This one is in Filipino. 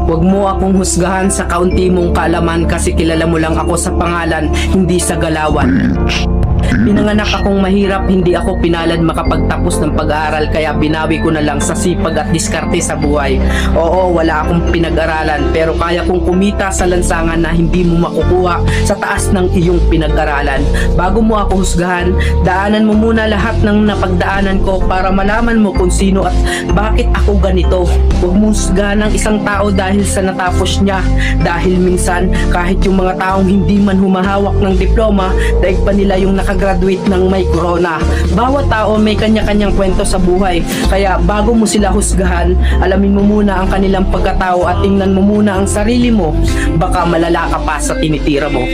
Huwag mo akong husgahan sa kaunti mong kaalaman kasi kilala mo lang ako sa pangalan, hindi sa galawan. Pinanganak akong mahirap, hindi ako pinalad makapagtapos ng pag-aaral kaya binawi ko na lang sa sipag at diskarte sa buhay. Oo, wala akong pinag-aralan pero kaya kong kumita sa lansangan na hindi mo makukuha sa taas ng iyong pinag-aralan. Bago mo ako husgahan, daanan mo muna lahat ng napagdaanan ko para malaman mo kung sino at bakit ako ganito. Huwag mo husgahan ng isang tao dahil sa natapos niya. Dahil minsan, kahit yung mga taong hindi man humahawak ng diploma, daig pa nila yung nakagraduate ng may corona. Bawat tao may kanya-kanyang kwento sa buhay. Kaya bago mo sila husgahan, alamin mo muna ang kanilang pagkatao at tingnan mo muna ang sarili mo. Baka malala ka pa sa tinitira mo.